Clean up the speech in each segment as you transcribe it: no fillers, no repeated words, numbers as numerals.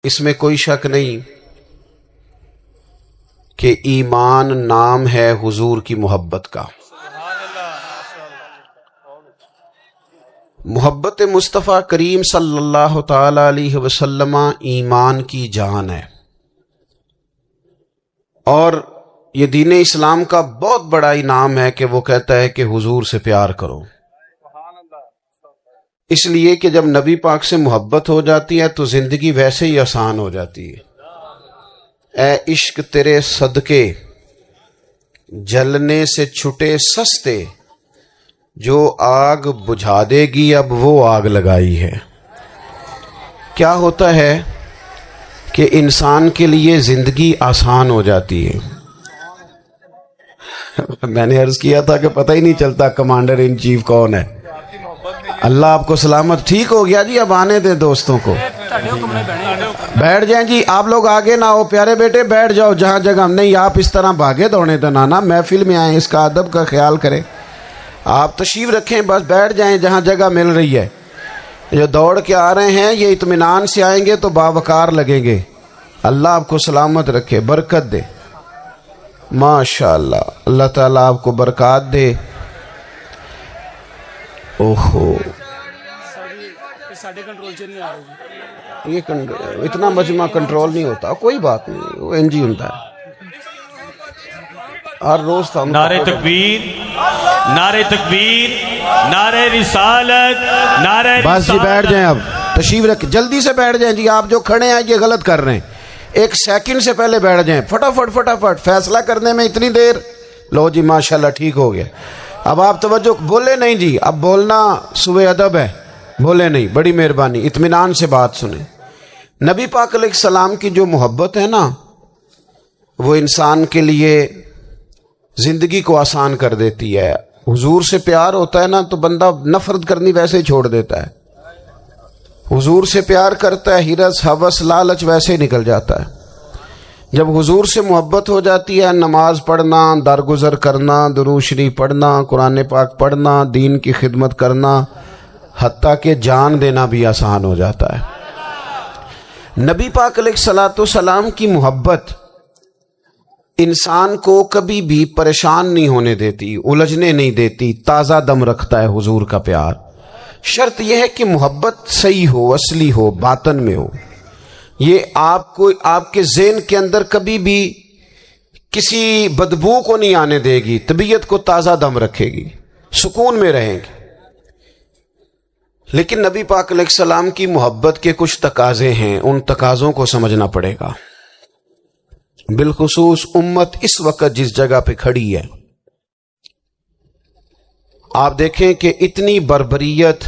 اس میں کوئی شک نہیں کہ ایمان نام ہے حضور کی محبت کا. محبت مصطفیٰ کریم صلی اللہ تعالی علیہ وسلم ایمان کی جان ہے، اور یہ دین اسلام کا بہت بڑا انعام ہے کہ وہ کہتا ہے کہ حضور سے پیار کرو. اس لیے کہ جب نبی پاک سے محبت ہو جاتی ہے تو زندگی ویسے ہی آسان ہو جاتی ہے. اے عشق تیرے صدقے جلنے سے چھٹے سستے، جو آگ بجھا دے گی اب وہ آگ لگائی ہے. کیا ہوتا ہے کہ انسان کے لیے زندگی آسان ہو جاتی ہے. میں نے عرض کیا تھا کہ پتہ ہی نہیں چلتا کمانڈر ان چیف کون ہے. اللہ آپ کو سلامت. ٹھیک ہو گیا جی، اب آنے دیں دوستوں کو. بیٹھ جائیں جی، آپ لوگ آگے نہ ہو پیارے بیٹے، بیٹھ جاؤ جہاں جگہ. نہیں آپ اس طرح بھاگے دوڑے تو نانا، محفل میں آئیں، اس کا ادب کا خیال کریں. آپ تشریف رکھیں، بس بیٹھ جائیں جہاں جگہ مل رہی ہے. جو دوڑ کے آ رہے ہیں یہ اطمینان سے آئیں گے تو باوقار لگیں گے. اللہ آپ کو سلامت رکھے، برکت دے. ماشاء اللہ، اللہ تعالیٰ آپ کو برکات دے. اوہو یہ اتنا مجمع کنٹرول نہیں ہوتا، کوئی بات نہیں، وہ انجی ہوتا ہے. ہر روز تھا. نعرہ تکبیر، نعرہ تکبیر، نعرہ رسالت، نعرہ بس جی بیٹھ جائیں، اب تشریف رکھ، جلدی سے بیٹھ جائیں جی. آپ جو کھڑے ہیں یہ غلط کر رہے ہیں، ایک سیکنڈ سے پہلے بیٹھ جائیں. فٹافٹ فٹافٹ فیصلہ کرنے میں اتنی دیر. لو جی ماشاءاللہ ٹھیک ہو گیا. اب آپ توجہ، بولے نہیں جی، اب بولنا سوء ادب ہے، بولے نہیں. بڑی مہربانی، اطمینان سے بات سنیں. نبی پاک علیہ السلام کی جو محبت ہے نا، وہ انسان کے لیے زندگی کو آسان کر دیتی ہے. حضور سے پیار ہوتا ہے نا تو بندہ نفرت کرنی ویسے ہی چھوڑ دیتا ہے. حضور سے پیار کرتا ہے، ہرس ہوس لالچ ویسے ہی نکل جاتا ہے. جب حضور سے محبت ہو جاتی ہے، نماز پڑھنا، درگزر کرنا، درود شریف پڑھنا، قرآن پاک پڑھنا، دین کی خدمت کرنا، حتیٰ کہ جان دینا بھی آسان ہو جاتا ہے. نبی پاک علیہ الصلوۃ والسلام کی محبت انسان کو کبھی بھی پریشان نہیں ہونے دیتی، الجھنے نہیں دیتی، تازہ دم رکھتا ہے حضور کا پیار. شرط یہ ہے کہ محبت صحیح ہو، اصلی ہو، باطن میں ہو. یہ آپ کو، آپ کے ذہن کے اندر کبھی بھی کسی بدبو کو نہیں آنے دے گی، طبیعت کو تازہ دم رکھے گی، سکون میں رہیں گے. لیکن نبی پاک علیہ السلام کی محبت کے کچھ تقاضے ہیں، ان تقاضوں کو سمجھنا پڑے گا. بالخصوص امت اس وقت جس جگہ پہ کھڑی ہے، آپ دیکھیں کہ اتنی بربریت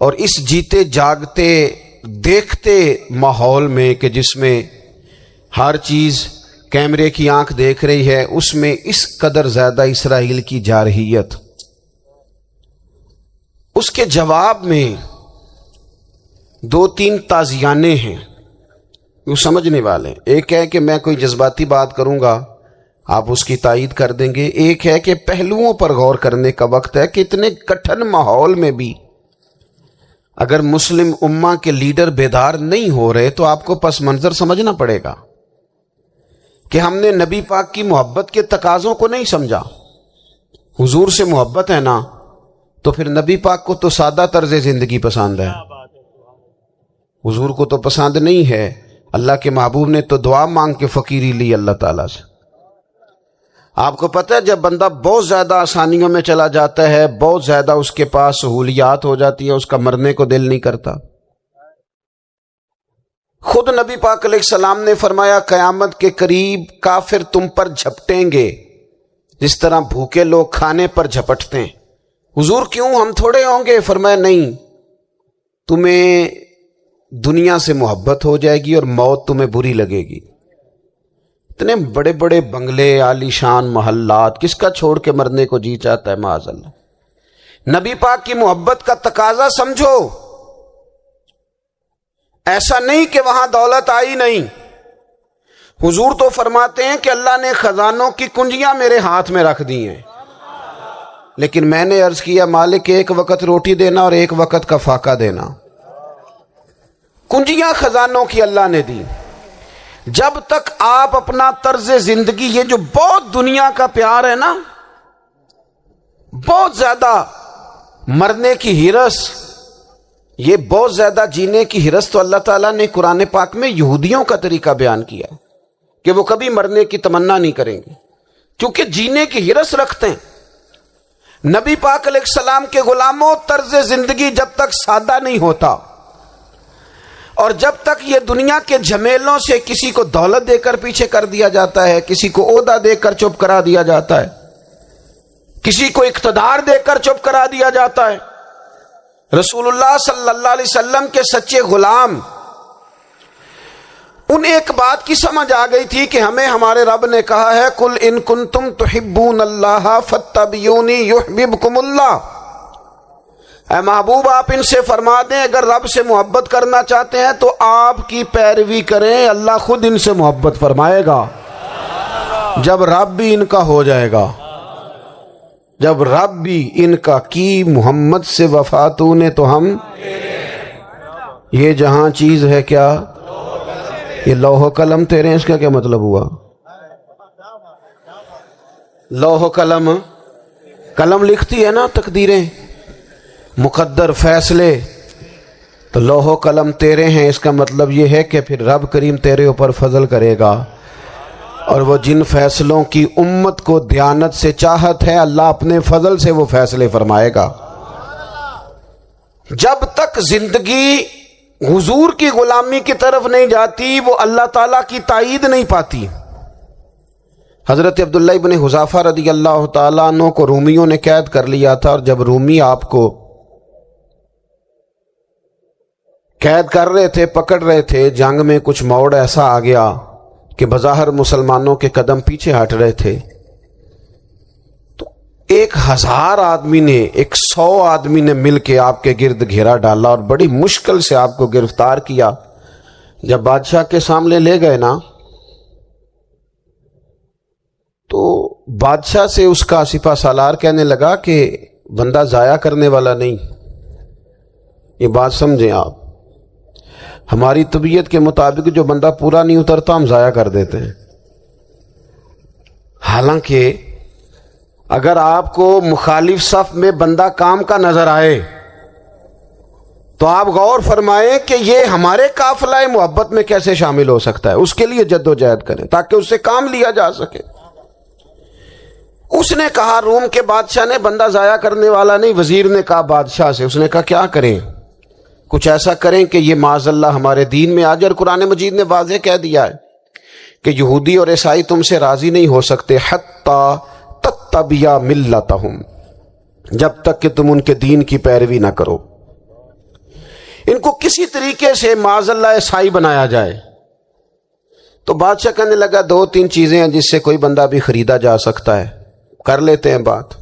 اور اس جیتے جاگتے دیکھتے ماحول میں کہ جس میں ہر چیز کیمرے کی آنکھ دیکھ رہی ہے، اس میں اس قدر زیادہ اسرائیل کی جارحیت. اس کے جواب میں دو تین تازیانے ہیں، وہ سمجھنے والے. ایک ہے کہ میں کوئی جذباتی بات کروں گا، آپ اس کی تائید کر دیں گے. ایک ہے کہ پہلوؤں پر غور کرنے کا وقت ہے کہ اتنے کٹھن ماحول میں بھی اگر مسلم امہ کے لیڈر بیدار نہیں ہو رہے تو آپ کو پس منظر سمجھنا پڑے گا کہ ہم نے نبی پاک کی محبت کے تقاضوں کو نہیں سمجھا. حضور سے محبت ہے نا تو پھر نبی پاک کو تو سادہ طرز زندگی پسند ہے، حضور کو تو پسند نہیں ہے. اللہ کے محبوب نے تو دعا مانگ کے فقیری لی اللہ تعالیٰ سے. آپ کو پتہ ہے جب بندہ بہت زیادہ آسانیوں میں چلا جاتا ہے، بہت زیادہ اس کے پاس سہولیات ہو جاتی ہے، اس کا مرنے کو دل نہیں کرتا. خود نبی پاک علیہ السلام نے فرمایا قیامت کے قریب کافر تم پر جھپٹیں گے جس طرح بھوکے لوگ کھانے پر جھپٹتے ہیں. حضور کیوں، ہم تھوڑے ہوں گے؟ فرمایا نہیں، تمہیں دنیا سے محبت ہو جائے گی اور موت تمہیں بری لگے گی. اتنے بڑے بڑے بنگلے، عالی شان محلات، کس کا چھوڑ کے مرنے کو جی چاہتا ہے معاذ اللہ. نبی پاک کی محبت کا تقاضا سمجھو. ایسا نہیں کہ وہاں دولت آئی نہیں. حضور تو فرماتے ہیں کہ اللہ نے خزانوں کی کنجیاں میرے ہاتھ میں رکھ دی ہیں، لیکن میں نے عرض کیا مالک ایک وقت روٹی دینا اور ایک وقت کا فاقہ دینا. کنجیاں خزانوں کی اللہ نے دی. جب تک آپ اپنا طرز زندگی، یہ جو بہت دنیا کا پیار ہے نا، بہت زیادہ مرنے کی ہرس، یہ بہت زیادہ جینے کی ہرس، تو اللہ تعالیٰ نے قرآن پاک میں یہودیوں کا طریقہ بیان کیا کہ وہ کبھی مرنے کی تمنا نہیں کریں گے کیونکہ جینے کی ہرس رکھتے ہیں. نبی پاک علیہ السلام کے غلاموں، طرز زندگی جب تک سادہ نہیں ہوتا اور جب تک یہ دنیا کے جھمیلوں سے کسی کو دولت دے کر پیچھے کر دیا جاتا ہے، کسی کو عہدہ دے کر چپ کرا دیا جاتا ہے، کسی کو اقتدار دے کر چپ کرا دیا جاتا ہے. رسول اللہ صلی اللہ علیہ وسلم کے سچے غلام، انہیں ایک بات کی سمجھ آ گئی تھی کہ ہمیں ہمارے رب نے کہا ہے قل ان کنتم تحبون اللہ فاتبعونی یحببکم اللہ. اے محبوب آپ ان سے فرما دیں اگر رب سے محبت کرنا چاہتے ہیں تو آپ کی پیروی کریں، اللہ خود ان سے محبت فرمائے گا جب رب بھی ان کا ہو جائے گا. جب رب بھی ان کا کی محمد سے وفاتوں نے تو ہم، یہ جہاں چیز ہے کیا، یہ لوح و قلم تیرے ہیں، اس کا کیا مطلب ہوا؟ لوح و قلم، قلم لکھتی ہے نا تقدیریں، مقدر فیصلے، تو لوح و قلم تیرے ہیں، اس کا مطلب یہ ہے کہ پھر رب کریم تیرے اوپر فضل کرے گا، اور وہ جن فیصلوں کی امت کو دیانت سے چاہت ہے اللہ اپنے فضل سے وہ فیصلے فرمائے گا. جب تک زندگی حضور کی غلامی کی طرف نہیں جاتی وہ اللہ تعالیٰ کی تائید نہیں پاتی. حضرت عبداللہ ابن حذافہ رضی اللہ تعالیٰ عنہ کو رومیوں نے قید کر لیا تھا، اور جب رومی آپ کو قید کر رہے تھے، پکڑ رہے تھے، جنگ میں کچھ موڑ ایسا آ گیا کہ بظاہر مسلمانوں کے قدم پیچھے ہٹ رہے تھے، تو 1000 آدمی نے، 100 آدمی نے مل کے آپ کے گرد گھیرا ڈالا اور بڑی مشکل سے آپ کو گرفتار کیا. جب بادشاہ کے سامنے لے گئے نا تو بادشاہ سے اس کا سپہ سالار کہنے لگا کہ بندہ ضائع کرنے والا نہیں. یہ بات سمجھیں آپ، ہماری طبیعت کے مطابق جو بندہ پورا نہیں اترتا ہم ضائع کر دیتے ہیں. حالانکہ اگر آپ کو مخالف صف میں بندہ کام کا نظر آئے تو آپ غور فرمائیں کہ یہ ہمارے قافلہ محبت میں کیسے شامل ہو سکتا ہے، اس کے لیے جد و جہد کریں تاکہ اس سے کام لیا جا سکے. اس نے کہا، روم کے بادشاہ نے، بندہ ضائع کرنے والا نہیں. وزیر نے کہا بادشاہ سے، اس نے کہا کیا کریں؟ کچھ ایسا کریں کہ یہ معاذ اللہ ہمارے دین میں آ جائے. اور قرآن مجید نے واضح کہہ دیا ہے کہ یہودی اور عیسائی تم سے راضی نہیں ہو سکتے حتی تتبع ملتہم، جب تک کہ تم ان کے دین کی پیروی نہ کرو. ان کو کسی طریقے سے معاذ اللہ عیسائی بنایا جائے. تو بادشاہ کہنے لگا 2-3 چیزیں ہیں جس سے کوئی بندہ بھی خریدا جا سکتا ہے، کر لیتے ہیں بات.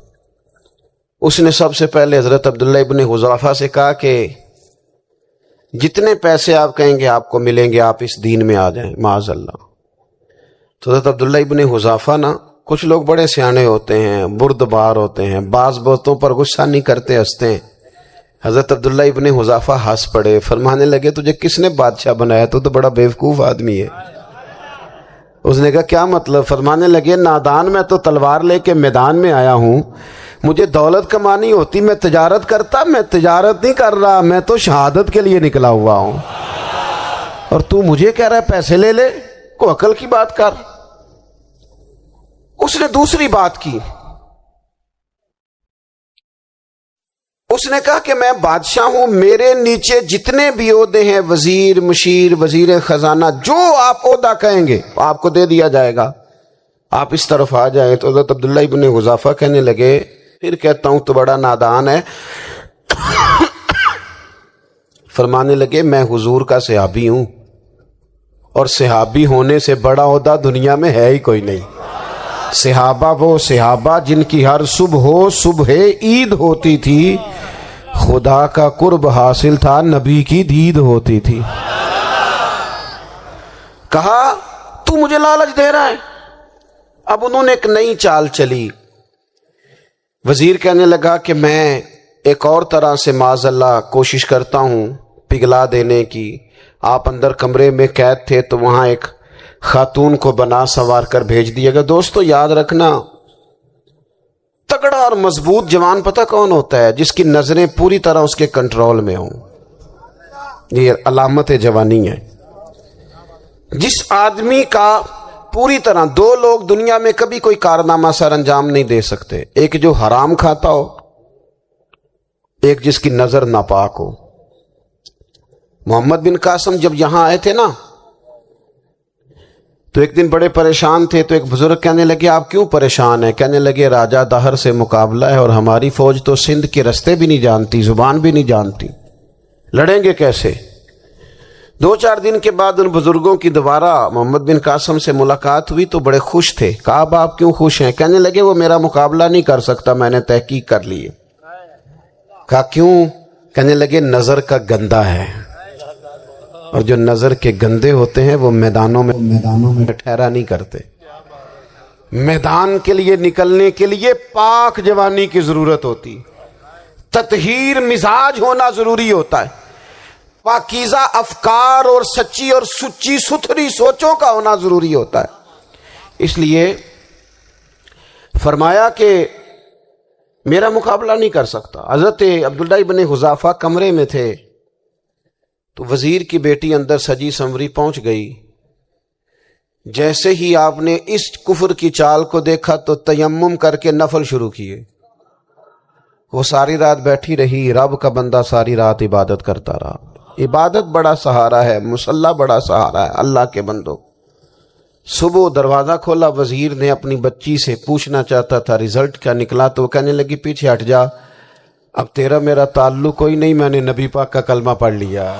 اس نے سب سے پہلے حضرت عبداللہ ابن حذافہ سے کہا کہ جتنے پیسے آپ کہیں گے آپ کو ملیں گے، آپ اس دین میں آ جائیں معاذ اللہ. تو حضرت عبداللہ ابن حذافہ نا، کچھ لوگ بڑے سیانے ہوتے ہیں، بردبار ہوتے ہیں، بعض باتوں پر غصہ نہیں کرتے، ہنستے ہیں. حضرت عبداللہ ابن حذافہ ہنس پڑے، فرمانے لگے تجھے کس نے بادشاہ بنایا؟ تو بڑا بیوقوف آدمی ہے. اس نے کہا کیا مطلب؟ فرمانے لگے نادان، میں تو تلوار لے کے میدان میں آیا ہوں، مجھے دولت کمانی ہوتی میں تجارت کرتا، میں تجارت نہیں کر رہا، میں تو شہادت کے لیے نکلا ہوا ہوں، اور تو مجھے کہہ رہا ہے پیسے لے لے، کو عقل کی بات کر. اس نے دوسری بات کی، اس نے کہا کہ میں بادشاہ ہوں، میرے نیچے جتنے بھی عہدے ہیں، وزیر، مشیر، وزیر خزانہ، جو آپ عہدہ کہیں گے آپ کو دے دیا جائے گا، آپ اس طرف آ جائیں. تو حضرت عبداللہ ابن حذافہ کہنے لگے پھر کہتا ہوں تو بڑا نادان ہے. فرمانے لگے میں حضور کا صحابی ہوں، اور صحابی ہونے سے بڑا عہدہ دنیا میں ہے ہی کوئی نہیں. صحابہ وہ صحابہ جن کی ہر صبح عید ہوتی تھی، خدا کا قرب حاصل تھا، نبی کی دید ہوتی تھی. کہا تو مجھے لالچ دے رہا ہے. اب انہوں نے ایک نئی چال چلی. وزیر کہنے لگا کہ میں ایک اور طرح سے معاذ اللہ کوشش کرتا ہوں پگھلا دینے کی، آپ اندر کمرے میں قید تھے تو وہاں ایک خاتون کو بنا سنوار کر بھیج دیا گیا. دوستو یاد رکھنا، تگڑا اور مضبوط جوان پتہ کون ہوتا ہے؟ جس کی نظریں پوری طرح اس کے کنٹرول میں ہوں. یہ علامت جوانی ہے. جس آدمی کا پوری طرح، دو لوگ دنیا میں کبھی کوئی کارنامہ سر انجام نہیں دے سکتے، ایک جو حرام کھاتا ہو، ایک جس کی نظر ناپاک ہو. محمد بن قاسم جب یہاں آئے تھے نا تو ایک دن بڑے پریشان تھے، تو ایک بزرگ کہنے لگے آپ کیوں پریشان ہیں؟ کہنے لگے راجہ دہر سے مقابلہ ہے اور ہماری فوج تو سندھ کے رستے بھی نہیں جانتی، زبان بھی نہیں جانتی، لڑیں گے کیسے؟ 2-4 دن کے بعد ان بزرگوں کی دوبارہ محمد بن قاسم سے ملاقات ہوئی تو بڑے خوش تھے. کہا اب آپ کیوں خوش ہیں؟ کہنے لگے وہ میرا مقابلہ نہیں کر سکتا، میں نے تحقیق کر لی ہے. کہا کیوں؟ کہنے لگے نظر کا گندہ ہے، اور جو نظر کے گندے ہوتے ہیں وہ میدانوں میں ٹھہرا نہیں کرتے. میدان کے لیے نکلنے کے لیے پاک جوانی کی ضرورت ہوتی، تطہیر مزاج ہونا ضروری ہوتا ہے، پاکیزہ افکار اور سچی اور سچی ستھری سوچوں کا ہونا ضروری ہوتا ہے. اس لیے فرمایا کہ میرا مقابلہ نہیں کر سکتا. حضرت عبداللہ ابن حذافہ کمرے میں تھے تو وزیر کی بیٹی اندر سجی سنوری پہنچ گئی. جیسے ہی آپ نے اس کفر کی چال کو دیکھا تو تیمم کر کے نفل شروع کیے. وہ ساری رات بیٹھی رہی، رب کا بندہ ساری رات عبادت کرتا رہا. عبادت بڑا سہارا ہے، مصلی بڑا سہارا ہے اللہ کے بندوں. صبح دروازہ کھولا، وزیر نے اپنی بچی سے پوچھنا چاہتا تھا رزلٹ کیا نکلا، تو وہ کہنے لگی پیچھے ہٹ جا، اب تیرا میرا تعلق کوئی نہیں، میں نے نبی پاک کا کلمہ پڑھ لیا.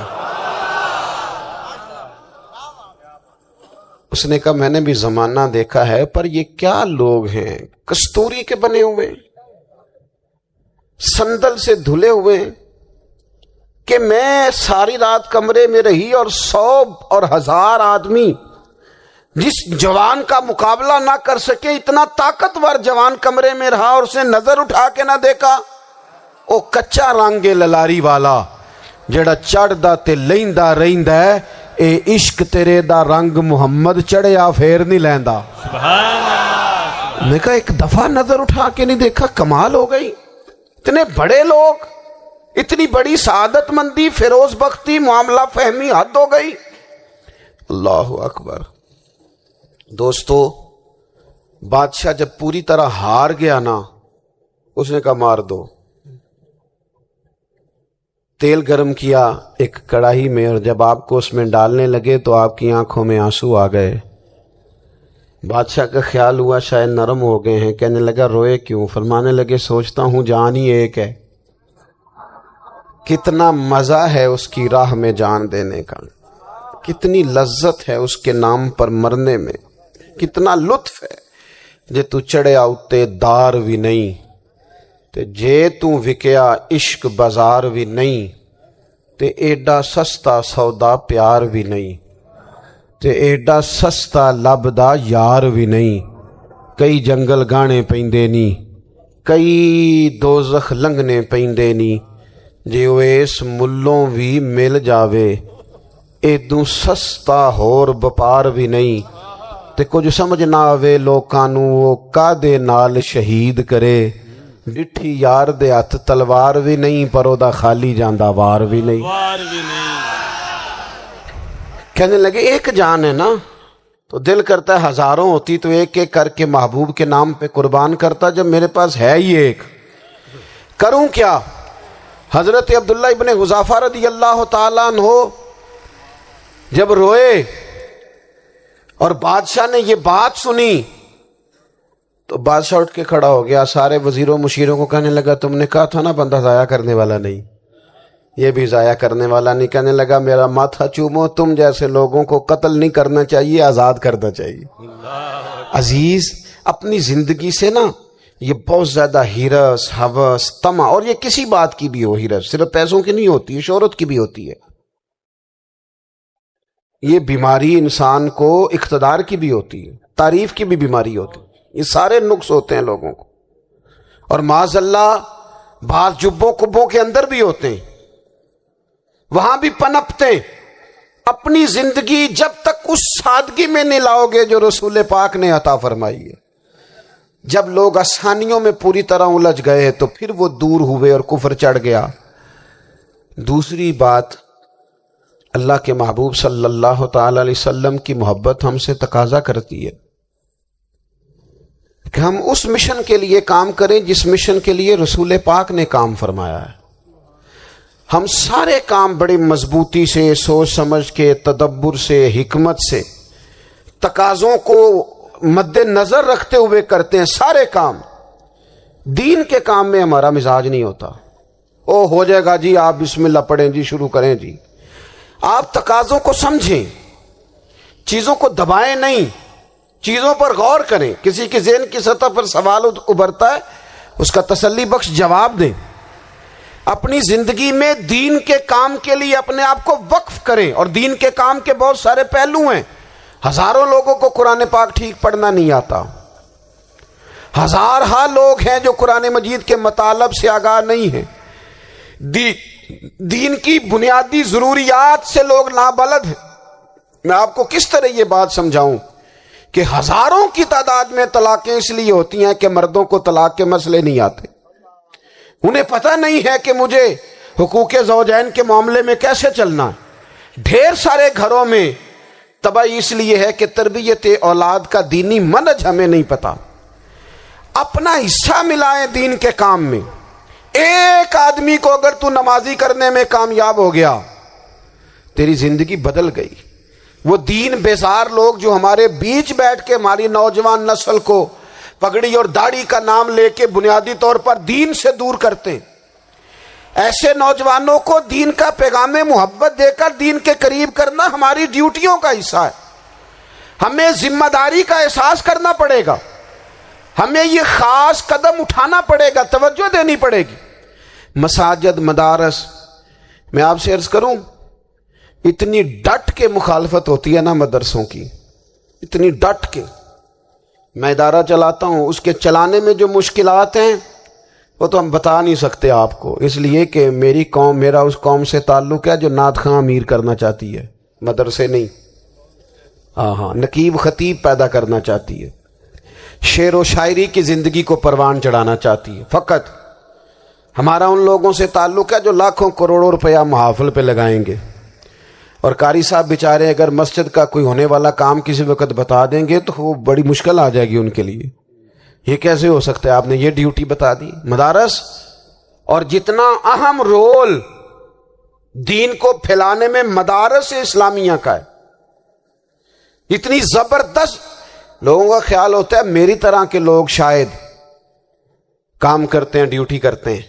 اس نے کہا میں نے بھی زمانہ دیکھا ہے، پر یہ کیا لوگ ہیں، کستوری کے بنے ہوئے، سندل سے دھلے ہوئے، کہ میں ساری رات کمرے میں رہی اور 100 اور 1000 آدمی جس جوان کا مقابلہ نہ کر سکے، اتنا طاقتور جوان کمرے میں رہا اور اس نے نظر اٹھا کے نہ دیکھا. او کچا رنگ للاری والا جڑا چڑھدا تے لیندا رہندا ہے، اے عشق تیرے دا رنگ محمد چڑھیا پھر نہیں لیندا. سبحان اللہ. میں کہا ایک دفعہ نظر اٹھا کے نہیں دیکھا، کمال ہو گئی. اتنے بڑے لوگ، اتنی بڑی سعادت مندی، فیروز بختی، معاملہ فہمی، حد ہو گئی. اللہ اکبر. دوستو بادشاہ جب پوری طرح ہار گیا نا، اس نے کہا مار دو. تیل گرم کیا ایک کڑاہی میں، اور جب آپ کو اس میں ڈالنے لگے تو آپ کی آنکھوں میں آنسو آ گئے. بادشاہ کا خیال ہوا شاید نرم ہو گئے ہیں. کہنے لگا روئے کیوں؟ فرمانے لگے سوچتا ہوں جان ہی ایک ہے، کتنا مزہ ہے اس کی راہ میں جان دینے کا، کتنی لذت ہے اس کے نام پر مرنے میں، کتنا لطف ہے. جے تو چڑھیا اتے دار بھی نہیں تے جے تو وکیا عشق بازار بھی نہیں، تے ایڈا سستا سودا پیار بھی نہیں، تے ایڈا سستا لبدا یار بھی نہیں. کئی جنگل گانے پیندے نی، کئی دوزخ لنگنے پیندے نی، جے وہ اس ملوں بھی مل جاوے ایدوں سستا ہور بپار بھی نہیں. تے کچھ سمجھ نہ آوے لوکاں نوں وہ کادے نال شہید کرے، ڈٹھی یار دے ہاتھ تلوار بھی نہیں، پر او دا خالی جاندا وار بھی نہیں. وار بھی نہیں. کہنے لگے ایک جان ہے نا، تو دل کرتا ہے ہزاروں ہوتی تو ایک ایک کر کے محبوب کے نام پہ قربان کرتا، جب میرے پاس ہے ہی ایک، کروں کیا؟ حضرت عبداللہ ابن حذافہ رضی اللہ تعالیٰ عنہ جب روئے اور بادشاہ نے یہ بات سنی تو بادشاہ اٹھ کے کھڑا ہو گیا، سارے وزیروں مشیروں کو کہنے لگا تم نے کہا تھا نا بندہ ضائع کرنے والا نہیں، یہ بھی ضائع کرنے والا نہیں. کہنے لگا میرا ماتھا چومو، تم جیسے لوگوں کو قتل نہیں کرنا چاہیے، آزاد کرنا چاہیے. عزیز اپنی زندگی سے نا یہ بہت زیادہ ہرس، ہوس، طمع، اور یہ کسی بات کی بھی ہو، ہرس صرف پیسوں کی نہیں ہوتی ہے، شہرت کی بھی ہوتی ہے. یہ بیماری انسان کو اقتدار کی بھی ہوتی ہے، تعریف کی بھی بیماری ہوتی ہے. یہ سارے نقص ہوتے ہیں لوگوں کو، اور معاذ اللہ بعض جبوں کبوں کے اندر بھی ہوتے ہیں، وہاں بھی پنپتے ہیں. اپنی زندگی جب تک اس سادگی میں نہیں لاؤ گے جو رسول پاک نے عطا فرمائی ہے. جب لوگ آسانیوں میں پوری طرح الجھ گئے تو پھر وہ دور ہوئے اور کفر چڑھ گیا. دوسری بات، اللہ کے محبوب صلی اللہ تعالی علیہ وسلم کی محبت ہم سے تقاضا کرتی ہے کہ ہم اس مشن کے لیے کام کریں جس مشن کے لیے رسول پاک نے کام فرمایا ہے. ہم سارے کام بڑی مضبوطی سے، سوچ سمجھ کے، تدبر سے، حکمت سے، تقاضوں کو مد نظر رکھتے ہوئے کرتے ہیں. سارے کام. دین کے کام میں ہمارا مزاج نہیں ہوتا. او ہو جائے گا جی، آپ بسم اللہ پڑھیں جی، شروع کریں جی. آپ تقاضوں کو سمجھیں، چیزوں کو دبائیں نہیں، چیزوں پر غور کریں. کسی کے ذہن کی سطح پر سوال ابھرتا ہے، اس کا تسلی بخش جواب دیں. اپنی زندگی میں دین کے کام کے لیے اپنے آپ کو وقف کریں. اور دین کے کام کے بہت سارے پہلو ہیں. ہزاروں لوگوں کو قرآن پاک ٹھیک پڑھنا نہیں آتا. ہزارہا لوگ ہیں جو قرآن مجید کے مطالب سے آگاہ نہیں ہیں. دین کی بنیادی ضروریات سے لوگ نابلد ہیں. میں آپ کو کس طرح یہ بات سمجھاؤں کہ ہزاروں کی تعداد میں طلاقیں اس لیے ہوتی ہیں کہ مردوں کو طلاق کے مسئلے نہیں آتے. انہیں پتہ نہیں ہے کہ مجھے حقوق زوجین کے معاملے میں کیسے چلنا ہے. ڈھیر سارے گھروں میں تباہی اس لیے ہے کہ تربیت اولاد کا دینی منہج ہمیں نہیں پتا. اپنا حصہ ملائیں دین کے کام میں. ایک آدمی کو اگر تو نمازی کرنے میں کامیاب ہو گیا، تیری زندگی بدل گئی. وہ دین بیزار لوگ جو ہمارے بیچ بیٹھ کے ہماری نوجوان نسل کو پگڑی اور داڑھی کا نام لے کے بنیادی طور پر دین سے دور کرتے ہیں، ایسے نوجوانوں کو دین کا پیغام محبت دے کر دین کے قریب کرنا ہماری ڈیوٹیوں کا حصہ ہے. ہمیں ذمہ داری کا احساس کرنا پڑے گا. ہمیں یہ خاص قدم اٹھانا پڑے گا، توجہ دینی پڑے گی. مساجد، مدارس، میں آپ سے عرض کروں، اتنی ڈٹ کے مخالفت ہوتی ہے نا مدرسوں کی، اتنی ڈٹ کے. میں ادارہ چلاتا ہوں، اس کے چلانے میں جو مشکلات ہیں وہ تو ہم بتا نہیں سکتے آپ کو، اس لیے کہ میری قوم، میرا اس قوم سے تعلق ہے جو نعت خواں امیر کرنا چاہتی ہے، مدرسے نہیں. ہاں، نقیب خطیب پیدا کرنا چاہتی ہے، شعر و شاعری کی زندگی کو پروان چڑھانا چاہتی ہے. فقط ہمارا ان لوگوں سے تعلق ہے جو لاکھوں کروڑوں روپیہ محافل پہ لگائیں گے. اور قاری صاحب بیچارے اگر مسجد کا کوئی ہونے والا کام کسی وقت بتا دیں گے تو وہ بڑی مشکل آ جائے گی ان کے لیے. یہ کیسے ہو سکتا ہے، آپ نے یہ ڈیوٹی بتا دی. مدارس، اور جتنا اہم رول دین کو پھیلانے میں مدارس اسلامیہ کا ہے، اتنی زبردست. لوگوں کا خیال ہوتا ہے میری طرح کے لوگ شاید کام کرتے ہیں، ڈیوٹی کرتے ہیں.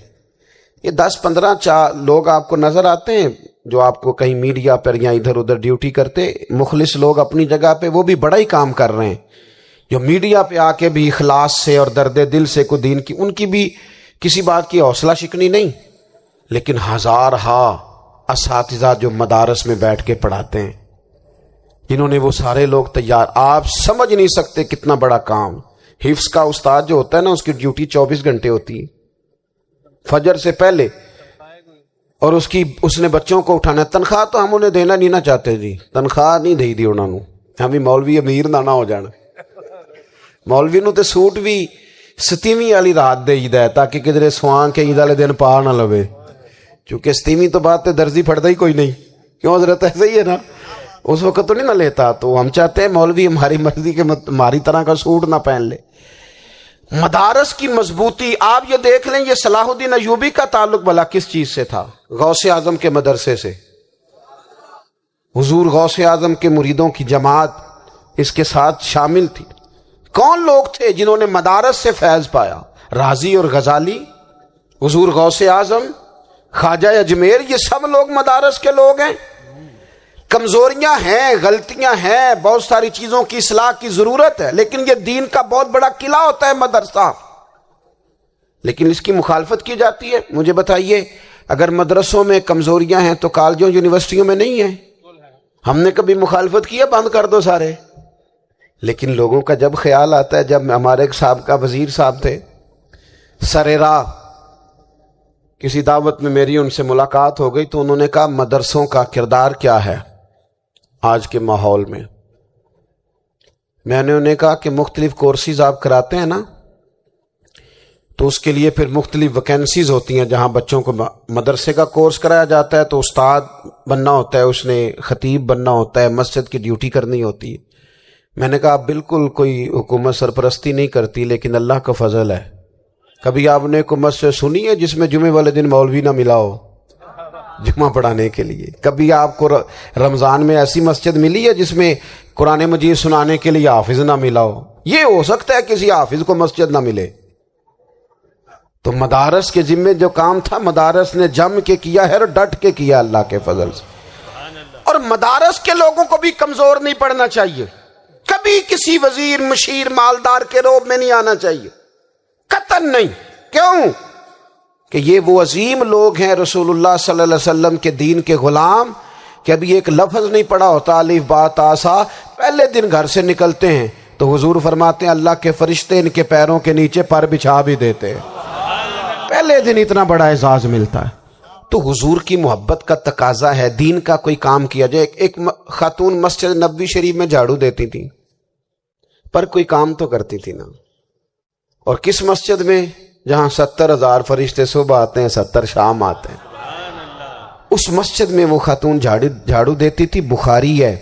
یہ 10-15 لوگ آپ کو نظر آتے ہیں جو آپ کو کہیں میڈیا پر یا ادھر ادھر ڈیوٹی کرتے. مخلص لوگ اپنی جگہ پہ وہ بھی بڑا ہی کام کر رہے ہیں، جو میڈیا پہ آ کے بھی اخلاص سے اور درد دل سے کو دین کی، ان کی بھی کسی بات کی حوصلہ شکنی نہیں. لیکن ہزارہا اساتذہ جو مدارس میں بیٹھ کے پڑھاتے ہیں، جنہوں نے وہ سارے لوگ تیار، آپ سمجھ نہیں سکتے کتنا بڑا کام. حفظ کا استاد جو ہوتا ہے نا، اس کی ڈیوٹی 24 گھنٹے ہوتی ہے، فجر سے پہلے. اور اس نے بچوں کو اٹھانا ہے. تنخواہ تو ہم انہیں دینا نہیں نہ چاہتے جی، تنخواہ نہیں دئی دی انہوں نے. ہمیں مولوی امیر نہ ہو جان. مولوی نو تے سوٹ بھی 27ویں والی رات دے ہے تاکہ کدھر سوان کے عید والے دن پا نہ لوے، چونکہ 27ویں تو بعد تے درزی پھڑتا ہی کوئی نہیں. کیوں حضرت؟ ایسا ہی ہے نا، اس وقت تو نہیں نہ لیتا. تو ہم چاہتے ہیں مولوی ہماری مرضی کے ہماری طرح کا سوٹ نہ پہن لے. مدارس کی مضبوطی آپ یہ دیکھ لیں، یہ صلاح الدین ایوبی کا تعلق بھلا کس چیز سے تھا؟ غوث اعظم کے مدرسے سے. حضور غوث اعظم کے مریدوں کی جماعت اس کے ساتھ شامل تھی. کون لوگ تھے جنہوں نے مدارس سے فیض پایا؟ رازی اور غزالی، حضور غوث اعظم، خواجہ اجمیر، یہ سب لوگ مدارس کے لوگ ہیں. کمزوریاں ہیں، غلطیاں ہیں، بہت ساری چیزوں کی اصلاح کی ضرورت ہے، لیکن یہ دین کا بہت بڑا قلعہ ہوتا ہے مدرسہ. لیکن اس کی مخالفت کی جاتی ہے. مجھے بتائیے، اگر مدرسوں میں کمزوریاں ہیں تو کالجوں یونیورسٹیوں میں نہیں ہیں؟ ہم نے کبھی مخالفت کی ہے بند کر دو سارے؟ لیکن لوگوں کا جب خیال آتا ہے، جب ہمارے ایک سابقہ وزیر صاحب تھے سریرا، کسی دعوت میں میری ان سے ملاقات ہو گئی تو انہوں نے کہا مدرسوں کا کردار کیا ہے؟ آج کے ماحول میں نے انہیں کہا کہ مختلف کورسز آپ کراتے ہیں نا، تو اس کے لیے پھر مختلف ویکینسیز ہوتی ہیں. جہاں بچوں کو مدرسے کا کورس کرایا جاتا ہے تو استاد بننا ہوتا ہے، اس نے خطیب بننا ہوتا ہے، مسجد کی ڈیوٹی کرنی ہوتی ہے. میں نے کہا آپ بالکل کوئی حکومت سرپرستی نہیں کرتی، لیکن اللہ کا فضل ہے. کبھی آپ نے کوئی مسجد سنی ہے جس میں جمعے والے دن مولوی نہ ملا ہو جمعہ پڑھانے کے لیے؟ کبھی آپ کو رمضان میں ایسی مسجد ملی ہے جس میں قرآن مجید سنانے کے لیے حافظ نہ ملا ہو؟ یہ ہو سکتا ہے کسی حافظ کو مسجد نہ ملے. تو مدارس کے ذمے جو کام تھا مدارس نے جم کے کیا ہے اور ڈٹ کے کیا اللہ کے فضل سے. اور مدارس کے لوگوں کو بھی کمزور نہیں پڑنا چاہیے، کبھی کسی وزیر مشیر مالدار کے روب میں نہیں آنا چاہیے، قطعاً نہیں. کیوں؟ کہ یہ وہ عظیم لوگ ہیں رسول اللہ صلی اللہ علیہ وسلم کے دین کے غلام، کہ ابھی ایک لفظ نہیں پڑا ہوتا الف با تا سا، پہلے دن گھر سے نکلتے ہیں تو حضور فرماتے ہیں اللہ کے فرشتے ان کے پیروں کے نیچے پر بچھا بھی دیتے ہیں. پہلے دن اتنا بڑا اعزاز ملتا ہے. تو حضور کی محبت کا تقاضا ہے دین کا کوئی کام کیا جائے. ایک خاتون مسجد نبوی شریف میں جھاڑو دیتی تھی پر کوئی کام تو کرتی تھی نا. اور کس مسجد میں؟ جہاں 70,000 فرشتے صبح آتے ہیں 70 شام آتے ہیں. اس مسجد میں وہ خاتون جھاڑو دیتی تھی. بخاری ہے،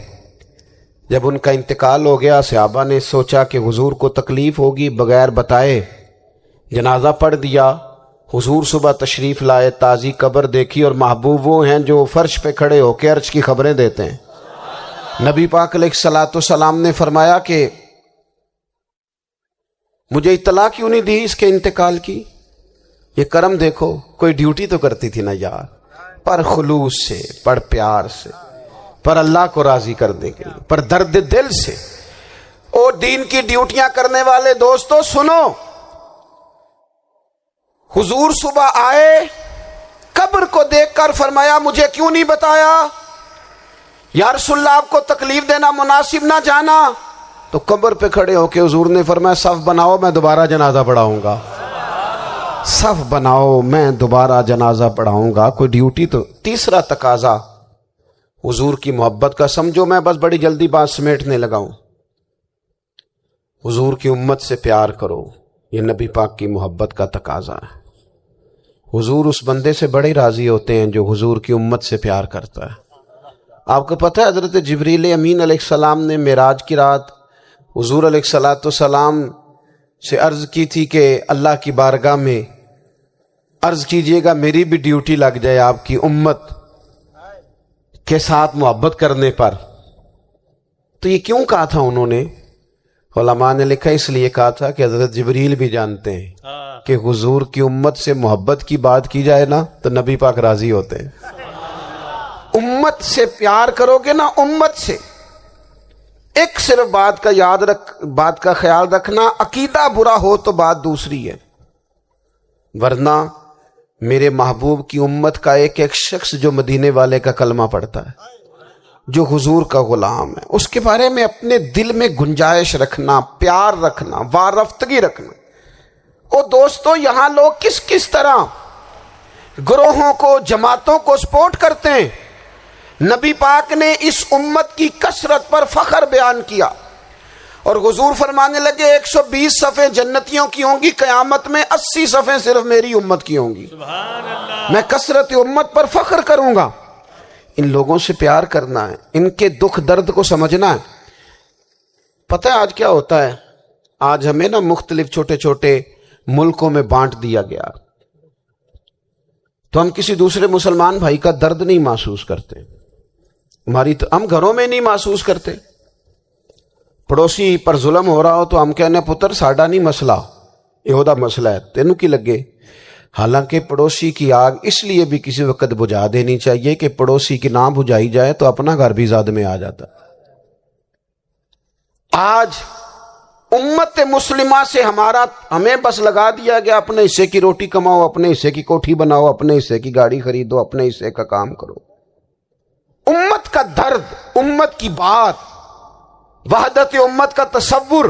جب ان کا انتقال ہو گیا صحابہ نے سوچا کہ حضور کو تکلیف ہوگی، بغیر بتائے جنازہ پڑھ دیا. حضور صبح تشریف لائے، تازی قبر دیکھی، اور محبوب وہ ہیں جو فرش پہ کھڑے ہو کے عرش کی خبریں دیتے ہیں. نبی پاک علیہ الصلوۃ والسلام نے فرمایا کہ مجھے اطلاع کیوں نہیں دی اس کے انتقال کی؟ یہ کرم دیکھو، کوئی ڈیوٹی تو کرتی تھی نا یار، پر خلوص سے، پر پیار سے، پر اللہ کو راضی کرنے کے لیے، پر درد دل سے. اور دین کی ڈیوٹیاں کرنے والے دوستو سنو، حضور صبح آئے، قبر کو دیکھ کر فرمایا مجھے کیوں نہیں بتایا؟ یا رسول اللہ آپ کو تکلیف دینا مناسب نہ جانا؟ تو قبر پہ کھڑے ہو کے حضور نے فرمایا صف بناؤ میں دوبارہ جنازہ پڑھاؤں گا. صف بناؤ میں دوبارہ جنازہ پڑھاؤں گا. کوئی ڈیوٹی تو. تیسرا تقاضا حضور کی محبت کا، سمجھو میں بس بڑی جلدی بات سمیٹنے لگا ہوں. حضور کی امت سے پیار کرو، یہ نبی پاک کی محبت کا تقاضا ہے. حضور اس بندے سے بڑے راضی ہوتے ہیں جو حضور کی امت سے پیار کرتا ہے. آپ کو پتہ ہے حضرت جبریل امین علیہ السلام نے معراج کی رات حضور علیہ الصلوۃ والسلام سے عرض کی تھی کہ اللہ کی بارگاہ میں عرض کیجئے گا میری بھی ڈیوٹی لگ جائے آپ کی امت کے ساتھ محبت کرنے پر. تو یہ کیوں کہا تھا انہوں نے؟ علماء نے لکھا اس لیے کہا تھا کہ حضرت جبریل بھی جانتے ہیں کہ حضور کی امت سے محبت کی بات کی جائے نا تو نبی پاک راضی ہوتے ہیں. امت سے پیار کرو گے نا، امت سے. ایک صرف بات کا خیال رکھنا، عقیدہ برا ہو تو بات دوسری ہے، ورنہ میرے محبوب کی امت کا ایک ایک شخص جو مدینے والے کا کلمہ پڑھتا ہے، جو حضور کا غلام ہے، اس کے بارے میں اپنے دل میں گنجائش رکھنا، پیار رکھنا، وارفتگی رکھنا. اور دوستو یہاں لوگ کس کس طرح گروہوں کو، جماعتوں کو سپورٹ کرتے ہیں. نبی پاک نے اس امت کی کثرت پر فخر بیان کیا اور حضور فرمانے لگے 120 صفیں جنتیوں کی ہوں گی، قیامت میں 80 صفیں صرف میری امت کی ہوں گی. سبحان اللہ. میں کثرت امت پر فخر کروں گا. ان لوگوں سے پیار کرنا ہے، ان کے دکھ درد کو سمجھنا ہے. پتہ ہے آج کیا ہوتا ہے؟ آج ہمیں نا مختلف چھوٹے چھوٹے ملکوں میں بانٹ دیا گیا، تو ہم کسی دوسرے مسلمان بھائی کا درد نہیں محسوس کرتے. ہم گھروں میں نہیں محسوس کرتے. پڑوسی پر ظلم ہو رہا ہو تو ہم کہنے پتر ساڈا نہیں مسئلہ، یہ مسئلہ ہے، تینوں کی لگے. حالانکہ پڑوسی کی آگ اس لیے بھی کسی وقت بجھا دینی چاہیے کہ پڑوسی کی نہ بجھائی جائے تو اپنا گھر بھی زاد میں آ جاتا. آج امت مسلمہ سے ہمیں بس لگا دیا گیا اپنے حصے کی روٹی کماؤ، اپنے حصے کی کوٹھی بناؤ، اپنے حصے کی گاڑی خریدو، اپنے حصے کا کام کرو. امت کا درد، امت کی بات، وحدت امت کا تصور،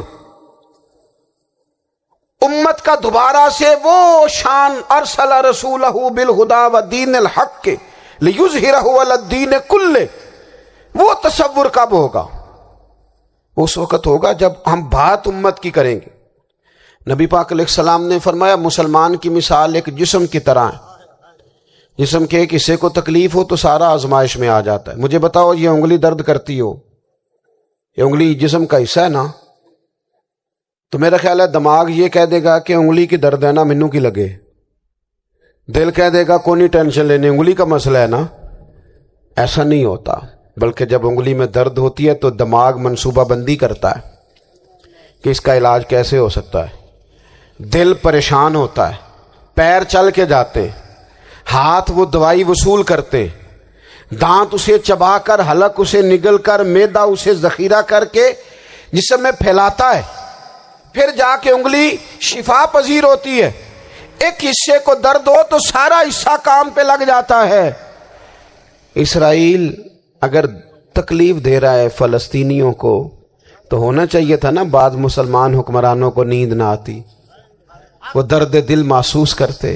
امت کا دوبارہ سے وہ شان ارسل رسولہ بالہدی ودین الحق لیظہرہ علی الدین کلہ. وہ تصور کب ہوگا؟ اس وقت ہوگا جب ہم بات امت کی کریں گے۔ نبی پاک علیہ السلام نے فرمایا مسلمان کی مثال ایک جسم کی طرح ہے، جسم کے ایک حصے کو تکلیف ہو تو سارا آزمائش میں آ جاتا ہے۔ مجھے بتاؤ یہ انگلی درد کرتی ہو، یہ انگلی جسم کا حصہ ہے نا، تو میرا خیال ہے دماغ یہ کہہ دے گا کہ انگلی کی درد ہے نا مینوں کی لگے، دل کہہ دے گا کوئی نہیں ٹینشن لینے انگلی کا مسئلہ ہے نا۔ ایسا نہیں ہوتا، بلکہ جب انگلی میں درد ہوتی ہے تو دماغ منصوبہ بندی کرتا ہے کہ اس کا علاج کیسے ہو سکتا ہے، دل پریشان ہوتا ہے، پیر چل کے جاتے، ہاتھ وہ دوائی وصول کرتے، دانت اسے چبا کر، حلق اسے نگل کر، معدہ اسے ذخیرہ کر کے جسم میں پھیلاتا ہے، پھر جا کے انگلی شفا پذیر ہوتی ہے۔ ایک حصے کو درد ہو تو سارا حصہ کام پہ لگ جاتا ہے۔ اسرائیل اگر تکلیف دے رہا ہے فلسطینیوں کو تو ہونا چاہیے تھا نا بعض مسلمان حکمرانوں کو نیند نہ آتی، وہ درد دل محسوس کرتے،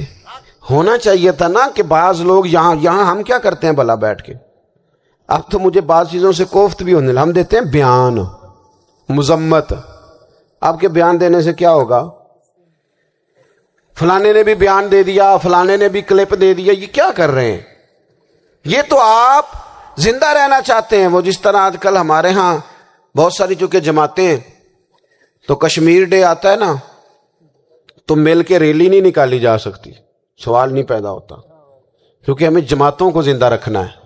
ہونا چاہیے تھا نا کہ بعض لوگ یہاں ہم کیا کرتے ہیں بھلا بیٹھ کے، اب تو مجھے بعض چیزوں سے کوفت بھی ہونے لگا، ہم دیتے ہیں بیان مذمت، آپ کے بیان دینے سے کیا ہوگا؟ فلانے نے بھی بیان دے دیا، فلانے نے بھی کلپ دے دیا، یہ کیا کر رہے ہیں؟ یہ تو آپ زندہ رہنا چاہتے ہیں۔ وہ جس طرح آج کل ہمارے ہاں بہت ساری چونکہ جماعتیں ہیں تو کشمیر ڈے آتا ہے نا تو مل کے ریلی نہیں نکالی جا سکتی، سوال نہیں پیدا ہوتا، کیونکہ ہمیں جماعتوں کو زندہ رکھنا ہے۔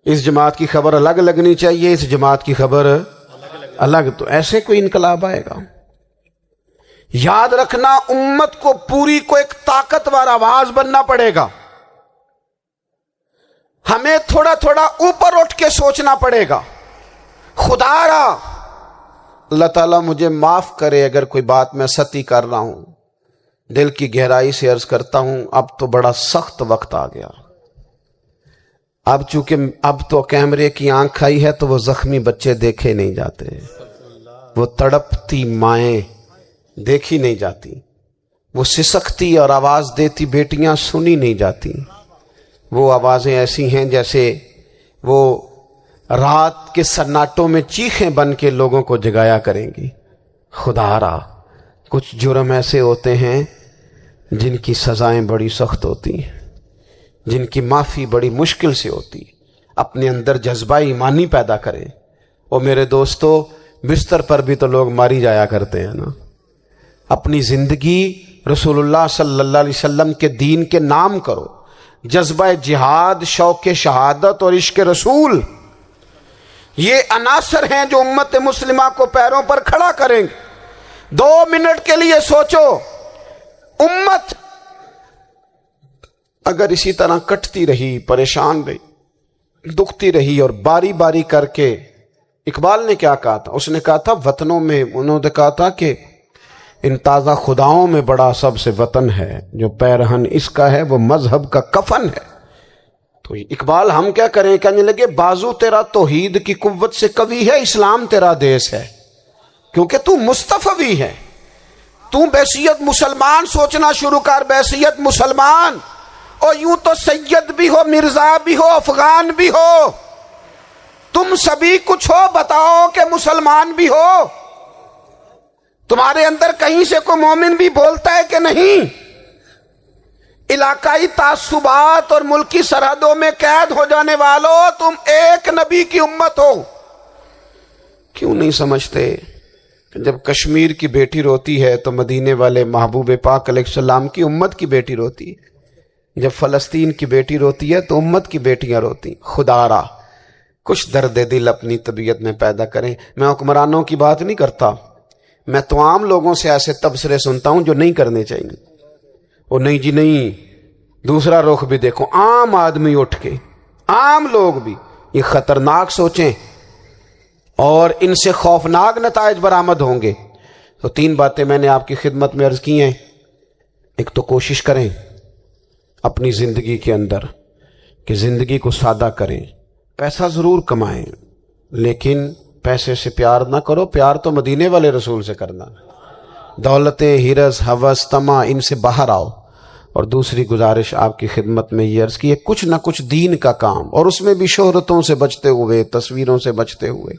اس جماعت کی خبر الگ لگنی چاہیے، اس جماعت کی خبر الگ، تو ایسے کوئی انقلاب آئے گا؟ یاد رکھنا امت کو پوری کو ایک طاقتور آواز بننا پڑے گا، ہمیں تھوڑا تھوڑا اوپر اٹھ کے سوچنا پڑے گا۔ خدا را اللہ تعالیٰ مجھے معاف کرے اگر کوئی بات میں ستی کر رہا ہوں، دل کی گہرائی سے عرض کرتا ہوں اب تو بڑا سخت وقت آ گیا، اب چونکہ اب تو کیمرے کی آنکھ آئی ہے تو وہ زخمی بچے دیکھے نہیں جاتے، وہ تڑپتی مائیں دیکھی نہیں جاتی، وہ سسکتی اور آواز دیتی بیٹیاں سنی نہیں جاتی، وہ آوازیں ایسی ہیں جیسے وہ رات کے سناٹوں میں چیخیں بن کے لوگوں کو جگایا کریں گی۔ خدا را کچھ جرم ایسے ہوتے ہیں جن کی سزائیں بڑی سخت ہوتی ہیں، جن کی معافی بڑی مشکل سے ہوتی، اپنے اندر جذبہ ایمانی پیدا کریں۔ اور میرے دوستو بستر پر بھی تو لوگ ماری جایا کرتے ہیں نا، اپنی زندگی رسول اللہ صلی اللہ علیہ وسلم کے دین کے نام کرو، جذبہ جہاد، شوق شہادت اور عشق رسول، یہ عناصر ہیں جو امت مسلمہ کو پیروں پر کھڑا کریں گے۔ 2 منٹ کے لیے سوچو، امت اگر اسی طرح کٹتی رہی، پریشان رہی، دکھتی رہی، اور باری باری کر کے، اقبال نے کیا کہا تھا؟ اس نے کہا تھا وطنوں میں، انہوں نے کہا تھا کہ ان تازہ خداؤں میں بڑا سب سے وطن ہے، جو پیرہن اس کا ہے وہ مذہب کا کفن ہے۔ تو اقبال ہم کیا کریں؟ کہنے لگے بازو تیرا توحید کی قوت سے قوی ہے، اسلام تیرا دیس ہے، کیونکہ تو مصطفی ہے، تو بحیثیت مسلمان سوچنا شروع کر، بحیثیت مسلمان، اور یوں تو سید بھی ہو، مرزا بھی ہو، افغان بھی ہو، تم سبھی کچھ ہو، بتاؤ کہ مسلمان بھی ہو، تمہارے اندر کہیں سے کوئی مومن بھی بولتا ہے کہ نہیں؟ علاقائی تعصبات اور ملکی سرحدوں میں قید ہو جانے والوں، تم ایک نبی کی امت ہو۔ کیوں نہیں سمجھتے کہ جب کشمیر کی بیٹی روتی ہے تو مدینے والے محبوب پاک علیہ السلام کی امت کی بیٹی روتی ہے، جب فلسطین کی بیٹی روتی ہے تو امت کی بیٹیاں روتی۔ خدا را کچھ درد دل اپنی طبیعت میں پیدا کریں۔ میں حکمرانوں کی بات نہیں کرتا، میں تو عام لوگوں سے ایسے تبصرے سنتا ہوں جو نہیں کرنے چاہیے۔ وہ نہیں جی نہیں، دوسرا رخ بھی دیکھو، عام آدمی اٹھ کے، عام لوگ بھی یہ خطرناک سوچیں اور ان سے خوفناک نتائج برآمد ہوں گے۔ تو 3 باتیں میں نے آپ کی خدمت میں عرض کی ہیں۔ ایک تو کوشش کریں اپنی زندگی کے اندر کہ زندگی کو سادہ کریں، پیسہ ضرور کمائیں لیکن پیسے سے پیار نہ کرو، پیار تو مدینے والے رسول سے کرنا۔ دولتیں، ہرس، ہوس، طمع، ان سے باہر آؤ، اور دوسری گزارش آپ کی خدمت میں یہ عرض کی ہے، کچھ نہ کچھ دین کا کام، اور اس میں بھی شہرتوں سے بچتے ہوئے، تصویروں سے بچتے ہوئے۔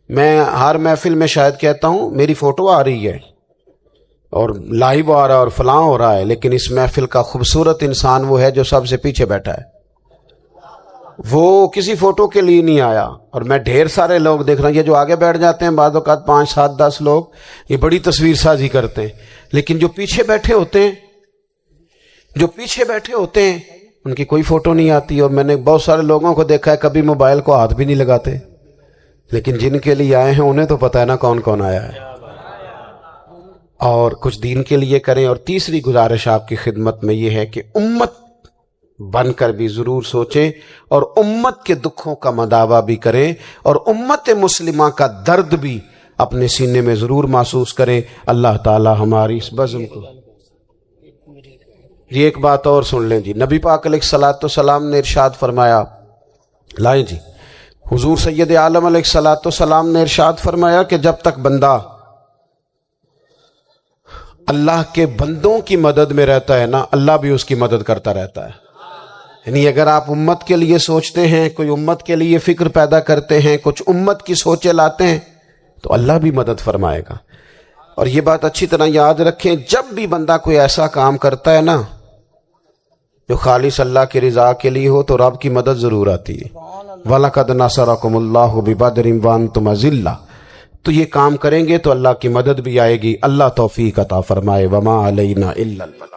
میں ہر محفل میں شاید کہتا ہوں میری فوٹو آ رہی ہے اور لائیو آ رہا ہے اور فلاں ہو رہا ہے، لیکن اس محفل کا خوبصورت انسان وہ ہے جو سب سے پیچھے بیٹھا ہے، وہ کسی فوٹو کے لیے نہیں آیا۔ اور میں ڈھیر سارے لوگ دیکھ رہا ہوں، یہ جو آگے بیٹھ جاتے ہیں بعض اوقات 5 7 10 لوگ، یہ بڑی تصویر سازی کرتے ہیں، لیکن جو پیچھے بیٹھے ہوتے ہیں ان کی کوئی فوٹو نہیں آتی۔ اور میں نے بہت سارے لوگوں کو دیکھا ہے کبھی موبائل کو ہاتھ بھی نہیں لگاتے، لیکن جن کے لیے آئے ہیں انہیں تو پتہ ہے نا کون کون آیا ہے۔ اور کچھ دین کے لیے کریں۔ اور تیسری گزارش آپ کی خدمت میں یہ ہے کہ امت بن کر بھی ضرور سوچیں اور امت کے دکھوں کا مداوع بھی کریں، اور امت مسلمہ کا درد بھی اپنے سینے میں ضرور محسوس کریں۔ اللہ تعالی ہماری اس بزم کو۔ جی ایک بات اور سن لیں جی، نبی پاک علیہ الصلوۃ والسلام نے ارشاد فرمایا، لائیں جی، حضور سید عالم علیہ الصلوۃ والسلام نے ارشاد فرمایا کہ جب تک بندہ اللہ کے بندوں کی مدد میں رہتا ہے نا، اللہ بھی اس کی مدد کرتا رہتا ہے۔ یعنی اگر آپ امت کے لیے سوچتے ہیں، کوئی امت کے لیے فکر پیدا کرتے ہیں، کچھ امت کی سوچیں لاتے ہیں، تو اللہ بھی مدد فرمائے گا۔ اور یہ بات اچھی طرح یاد رکھیں، جب بھی بندہ کوئی ایسا کام کرتا ہے نا جو خالص اللہ کی رضا کے لیے ہو، تو رب کی مدد ضرور آتی ہے۔ وَلَقَدْ نَصَرَكُمُ اللَّهُ بِبَدْرٍ وَأَنْتُمْ أَذِلَّةٌ، تو یہ کام کریں گے تو اللہ کی مدد بھی آئے گی۔ اللہ توفیق عطا فرمائے۔ وَمَا عَلَيْنَا إِلَّا الْبَلَاغُ۔